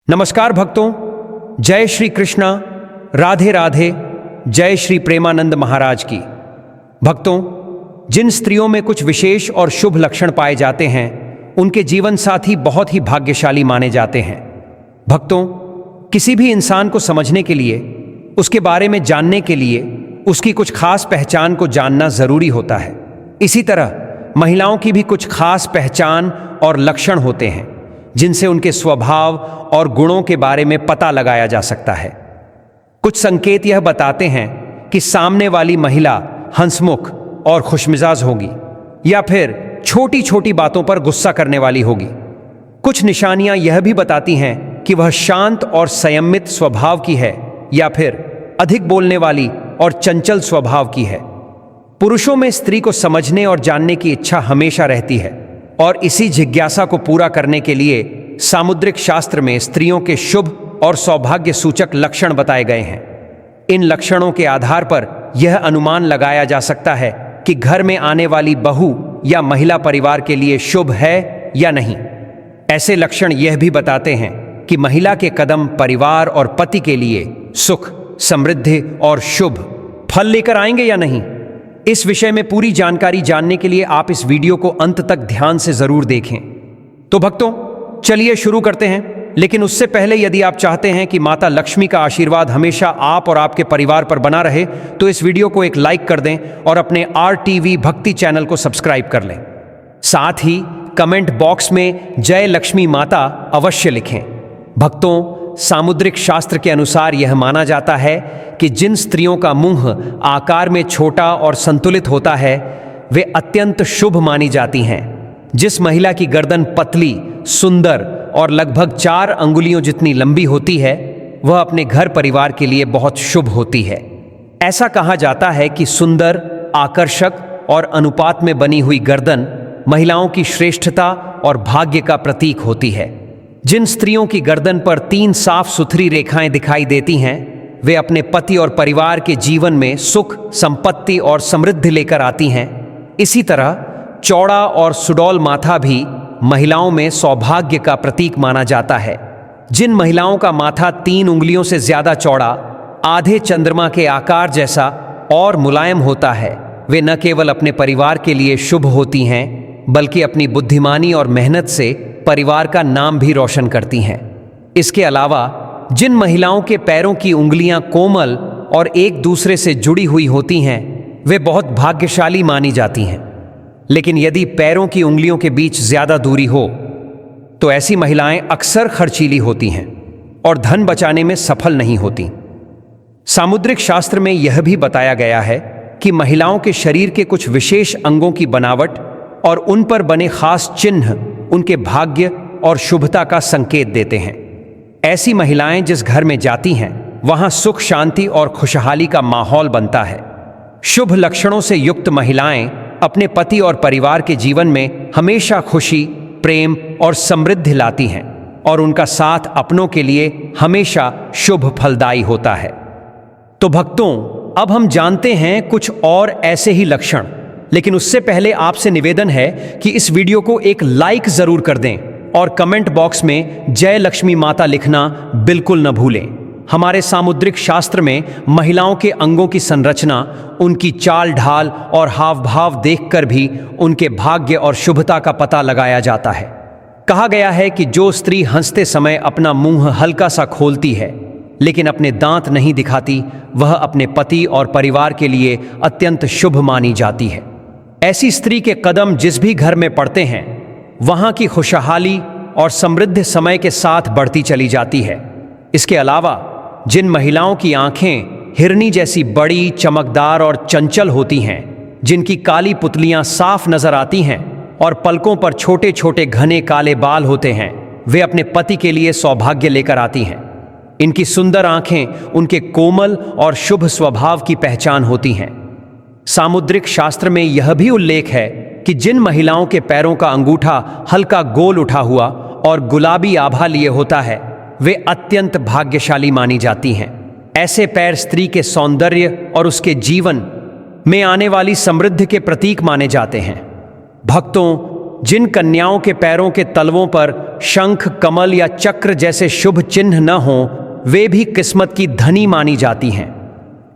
नमस्कार भक्तों, जय श्री कृष्णा, राधे राधे, जय श्री प्रेमानंद महाराज की। भक्तों, जिन स्त्रियों में कुछ विशेष और शुभ लक्षण पाए जाते हैं उनके जीवन साथी बहुत ही भाग्यशाली माने जाते हैं। भक्तों, किसी भी इंसान को समझने के लिए, उसके बारे में जानने के लिए उसकी कुछ खास पहचान को जानना जरूरी होता है। इसी तरह महिलाओं की भी कुछ खास पहचान और लक्षण होते हैं जिनसे उनके स्वभाव और गुणों के बारे में पता लगाया जा सकता है। कुछ संकेत यह बताते हैं कि सामने वाली महिला हंसमुख और खुशमिजाज होगी या फिर छोटी छोटी बातों पर गुस्सा करने वाली होगी। कुछ निशानियां यह भी बताती हैं कि वह शांत और संयमित स्वभाव की है या फिर अधिक बोलने वाली और चंचल स्वभाव की है। पुरुषों में स्त्री को समझने और जानने की इच्छा हमेशा रहती है और इसी जिज्ञासा को पूरा करने के लिए सामुद्रिक शास्त्र में स्त्रियों के शुभ और सौभाग्य सूचक लक्षण बताए गए हैं। इन लक्षणों के आधार पर यह अनुमान लगाया जा सकता है कि घर में आने वाली बहू या महिला परिवार के लिए शुभ है या नहीं। ऐसे लक्षण यह भी बताते हैं कि महिला के कदम परिवार और पति के लिए सुख, समृद्धि और शुभ फल लेकर आएंगे या नहीं। इस विषय में पूरी जानकारी जानने के लिए आप इस वीडियो को अंत तक ध्यान से जरूर देखें। तो भक्तों, चलिए शुरू करते हैं। लेकिन उससे पहले यदि आप चाहते हैं कि माता लक्ष्मी का आशीर्वाद हमेशा आप और आपके परिवार पर बना रहे तो इस वीडियो को एक लाइक कर दें और अपने RTV भक्ति चैनल को सब्सक्राइब कर लें। साथ ही कमेंट बॉक्स में जय लक्ष्मी माता अवश्य लिखें। भक्तों, सामुद्रिक शास्त्र के अनुसार यह माना जाता है कि जिन स्त्रियों का मुंह आकार में छोटा और संतुलित होता है वे अत्यंत शुभ मानी जाती हैं। जिस महिला की गर्दन पतली, सुंदर और लगभग 4 अंगुलियों जितनी लंबी होती है वह अपने घर परिवार के लिए बहुत शुभ होती है। ऐसा कहा जाता है कि सुंदर, आकर्षक और अनुपात में बनी हुई गर्दन महिलाओं की श्रेष्ठता और भाग्य का प्रतीक होती है। जिन स्त्रियों की गर्दन पर 3 साफ सुथरी रेखाएं दिखाई देती हैं वे अपने पति और परिवार के जीवन में सुख, संपत्ति और समृद्धि लेकर आती हैं। इसी तरह चौड़ा और सुडौल माथा भी महिलाओं में सौभाग्य का प्रतीक माना जाता है। जिन महिलाओं का माथा 3 उंगलियों से ज्यादा चौड़ा, आधे चंद्रमा के आकार जैसा और मुलायम होता है वे न केवल अपने परिवार के लिए शुभ होती हैं बल्कि अपनी बुद्धिमानी और मेहनत से परिवार का नाम भी रोशन करती हैं। इसके अलावा जिन महिलाओं के पैरों की उंगलियां कोमल और एक दूसरे से जुड़ी हुई होती हैं वे बहुत भाग्यशाली मानी जाती हैं। लेकिन यदि पैरों की उंगलियों के बीच ज्यादा दूरी हो तो ऐसी महिलाएं अक्सर खर्चीली होती हैं और धन बचाने में सफल नहीं होती। सामुद्रिक शास्त्र में यह भी बताया गया है कि महिलाओं के शरीर के कुछ विशेष अंगों की बनावट और उन पर बने खास चिन्ह उनके भाग्य और शुभता का संकेत देते हैं। ऐसी महिलाएं जिस घर में जाती हैं वहां सुख, शांति और खुशहाली का माहौल बनता है। शुभ लक्षणों से युक्त महिलाएं अपने पति और परिवार के जीवन में हमेशा खुशी, प्रेम और समृद्धि लाती हैं और उनका साथ अपनों के लिए हमेशा शुभ फलदायी होता है। तो भक्तों, अब हम जानते हैं कुछ और ऐसे ही लक्षण। लेकिन उससे पहले आपसे निवेदन है कि इस वीडियो को एक लाइक जरूर कर दें और कमेंट बॉक्स में जय लक्ष्मी माता लिखना बिल्कुल न भूलें। हमारे सामुद्रिक शास्त्र में महिलाओं के अंगों की संरचना, उनकी चाल ढाल और हाव भाव देखकर भी उनके भाग्य और शुभता का पता लगाया जाता है। कहा गया है कि जो स्त्री हंसते समय अपना मुंह हल्का सा खोलती है लेकिन अपने दांत नहीं दिखाती वह अपने पति और परिवार के लिए अत्यंत शुभ मानी जाती है। ऐसी स्त्री के कदम जिस भी घर में पड़ते हैं वहां की खुशहाली और समृद्धि समय के साथ बढ़ती चली जाती है। इसके अलावा जिन महिलाओं की आंखें हिरनी जैसी बड़ी, चमकदार और चंचल होती हैं, जिनकी काली पुतलियां साफ नजर आती हैं और पलकों पर छोटे छोटे घने काले बाल होते हैं वे अपने पति के लिए सौभाग्य लेकर आती हैं। इनकी सुंदर आंखें उनके कोमल और शुभ स्वभाव की पहचान होती हैं। सामुद्रिक शास्त्र में यह भी उल्लेख है कि जिन महिलाओं के पैरों का अंगूठा हल्का गोल उठा हुआ और गुलाबी आभा लिए होता है वे अत्यंत भाग्यशाली मानी जाती हैं। ऐसे पैर स्त्री के सौंदर्य और उसके जीवन में आने वाली समृद्धि के प्रतीक माने जाते हैं। भक्तों, जिन कन्याओं के पैरों के तलवों पर शंख, कमल या चक्र जैसे शुभ चिन्ह न हों, वे भी किस्मत की धनी मानी जाती हैं।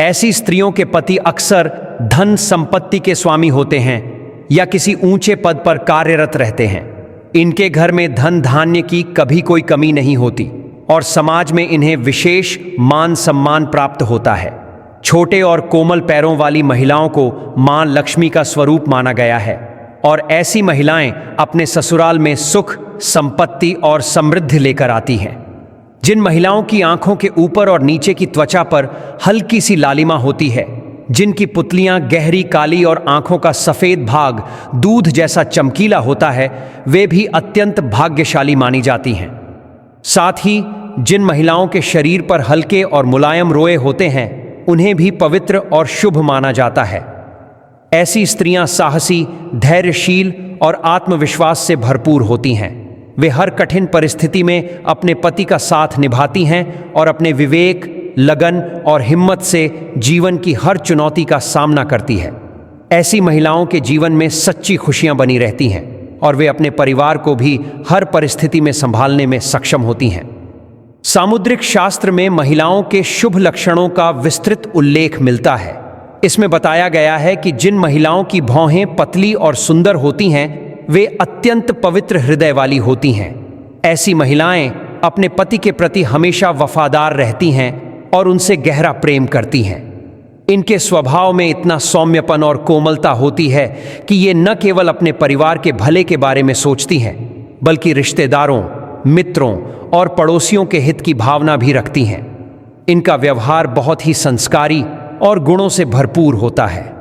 ऐसी स्त्रियों के पति अक्सर धन संपत्ति के स्वामी होते हैं या किसी ऊंचे पद पर कार्यरत रहते हैं। इनके घर में धन धान्य की कभी कोई कमी नहीं होती और समाज में इन्हें विशेष मान सम्मान प्राप्त होता है। छोटे और कोमल पैरों वाली महिलाओं को मां लक्ष्मी का स्वरूप माना गया है और ऐसी महिलाएं अपने ससुराल में सुख, संपत्ति और समृद्धि लेकर आती हैं। जिन महिलाओं की आंखों के ऊपर और नीचे की त्वचा पर हल्की सी लालिमा होती है, जिनकी पुतलियां गहरी काली और आंखों का सफेद भाग दूध जैसा चमकीला होता है, वे भी अत्यंत भाग्यशाली मानी जाती हैं। साथ ही जिन महिलाओं के शरीर पर हल्के और मुलायम रोए होते हैं, उन्हें भी पवित्र और शुभ माना जाता है। ऐसी स्त्रियां साहसी, धैर्यशील और आत्मविश्वास से भरपूर होती हैं। वे हर कठिन परिस्थिति में अपने पति का साथ निभाती हैं और अपने विवेक, लगन और हिम्मत से जीवन की हर चुनौती का सामना करती है। ऐसी महिलाओं के जीवन में सच्ची खुशियां बनी रहती हैं और वे अपने परिवार को भी हर परिस्थिति में संभालने में सक्षम होती हैं। सामुद्रिक शास्त्र में महिलाओं के शुभ लक्षणों का विस्तृत उल्लेख मिलता है। इसमें बताया गया है कि जिन महिलाओं की भौहें पतली और सुंदर होती हैं, वे अत्यंत पवित्र हृदय वाली होती हैं। ऐसी महिलाएं अपने पति के प्रति हमेशा वफादार रहती हैं और उनसे गहरा प्रेम करती हैं। इनके स्वभाव में इतना सौम्यपन और कोमलता होती है कि ये न केवल अपने परिवार के भले के बारे में सोचती हैं, बल्कि रिश्तेदारों, मित्रों और पड़ोसियों के हित की भावना भी रखती हैं। इनका व्यवहार बहुत ही संस्कारी और गुणों से भरपूर होता है।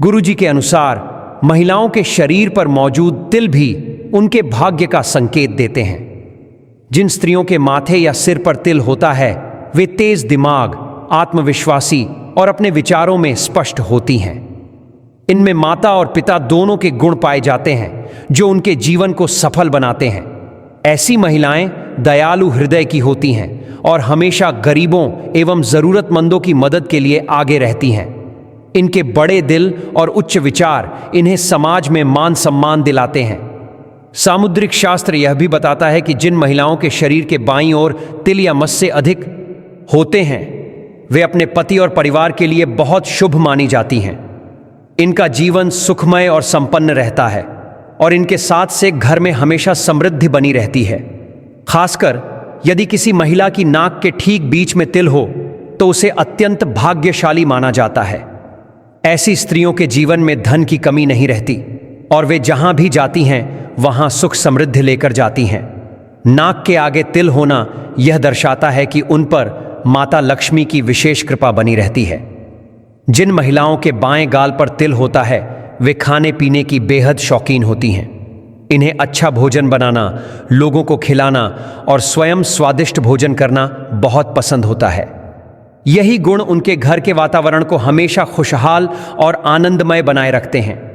गुरुजी के अनुसार महिलाओं के शरीर पर मौजूद तिल भी उनके भाग्य का संकेत देते हैं। जिन स्त्रियों के माथे या सिर पर तिल होता है, वे तेज दिमाग, आत्मविश्वासी और अपने विचारों में स्पष्ट होती हैं। इनमें माता और पिता दोनों के गुण पाए जाते हैं, जो उनके जीवन को सफल बनाते हैं। ऐसी महिलाएं दयालु हृदय की होती हैं और हमेशा गरीबों एवं जरूरतमंदों की मदद के लिए आगे रहती हैं। इनके बड़े दिल और उच्च विचार इन्हें समाज में मान सम्मान दिलाते हैं। सामुद्रिक शास्त्र यह भी बताता है कि जिन महिलाओं के शरीर के बाईं ओर तिल या मस से अधिक होते हैं, वे अपने पति और परिवार के लिए बहुत शुभ मानी जाती हैं। इनका जीवन सुखमय और संपन्न रहता है और इनके साथ से घर में हमेशा समृद्धि बनी रहती है। खासकर यदि किसी महिला की नाक के ठीक बीच में तिल हो, तो उसे अत्यंत भाग्यशाली माना जाता है। ऐसी स्त्रियों के जीवन में धन की कमी नहीं रहती और वे जहां भी जाती हैं, वहां सुख समृद्धि लेकर जाती हैं। नाक के आगे तिल होना यह दर्शाता है कि उन पर माता लक्ष्मी की विशेष कृपा बनी रहती है। जिन महिलाओं के बाएं गाल पर तिल होता है, वे खाने पीने की बेहद शौकीन होती हैं। इन्हें अच्छा भोजन बनाना, लोगों को खिलाना और स्वयं स्वादिष्ट भोजन करना बहुत पसंद होता है। यही गुण उनके घर के वातावरण को हमेशा खुशहाल और आनंदमय बनाए रखते हैं।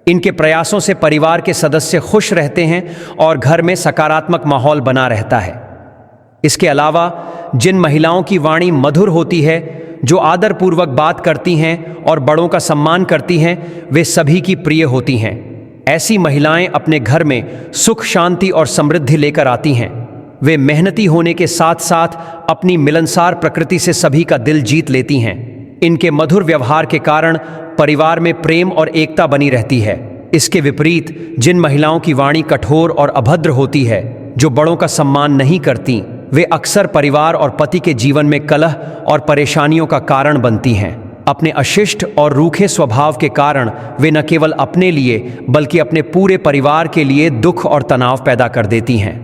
इनके प्रयासों से परिवार के सदस्य खुश रहते हैं और घर में सकारात्मक माहौल बना रहता है। इसके अलावा जिन महिलाओं की वाणी मधुर होती है, जो आदरपूर्वक बात करती हैं और बड़ों का सम्मान करती हैं, वे सभी की प्रिय होती हैं। ऐसी महिलाएं अपने घर में सुख, शांति और समृद्धि लेकर आती हैं। वे मेहनती होने के साथ साथ अपनी मिलनसार प्रकृति से सभी का दिल जीत लेती हैं। इनके मधुर व्यवहार के कारण परिवार में प्रेम और एकता बनी रहती है। इसके विपरीत जिन महिलाओं की वाणी कठोर और अभद्र होती है, जो बड़ों का सम्मान नहीं करती, वे अक्सर परिवार और पति के जीवन में कलह और परेशानियों का कारण बनती हैं। अपने अशिष्ट और रूखे स्वभाव के कारण वे न केवल अपने लिए बल्कि अपने पूरे परिवार के लिए दुख और तनाव पैदा कर देती हैं।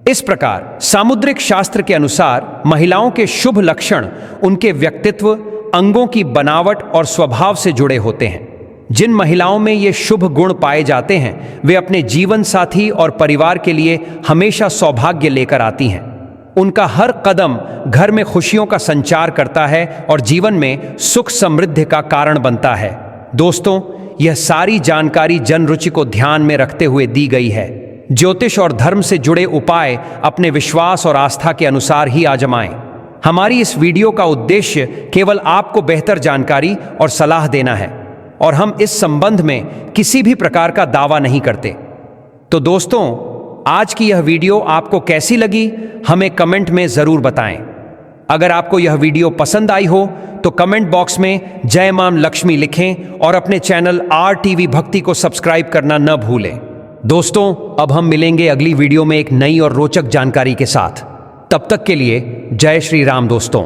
इस प्रकार सामुद्रिक शास्त्र के अनुसार महिलाओं के शुभ लक्षण उनके व्यक्तित्व, अंगों की बनावट और स्वभाव से जुड़े होते हैं। जिन महिलाओं में ये शुभ गुण पाए जाते हैं, वे अपने जीवन साथी और परिवार के लिए हमेशा सौभाग्य लेकर आती हैं। उनका हर कदम घर में खुशियों का संचार करता है और जीवन में सुख समृद्धि का कारण बनता है। दोस्तों, यह सारी जानकारी जन रुचि को ध्यान में रखते हुए दी गई है। ज्योतिष और धर्म से जुड़े उपाय अपने विश्वास और आस्था के अनुसार ही आजमाएं। हमारी इस वीडियो का उद्देश्य केवल आपको बेहतर जानकारी और सलाह देना है और हम इस संबंध में किसी भी प्रकार का दावा नहीं करते। तो दोस्तों, आज की यह वीडियो आपको कैसी लगी हमें कमेंट में जरूर बताएं। अगर आपको यह वीडियो पसंद आई हो तो कमेंट बॉक्स में जय मां लक्ष्मी लिखें और अपने चैनल RTV भक्ति को सब्सक्राइब करना न भूलें। दोस्तों, अब हम मिलेंगे अगली वीडियो में एक नई और रोचक जानकारी के साथ। तब तक के लिए जय श्री राम दोस्तों।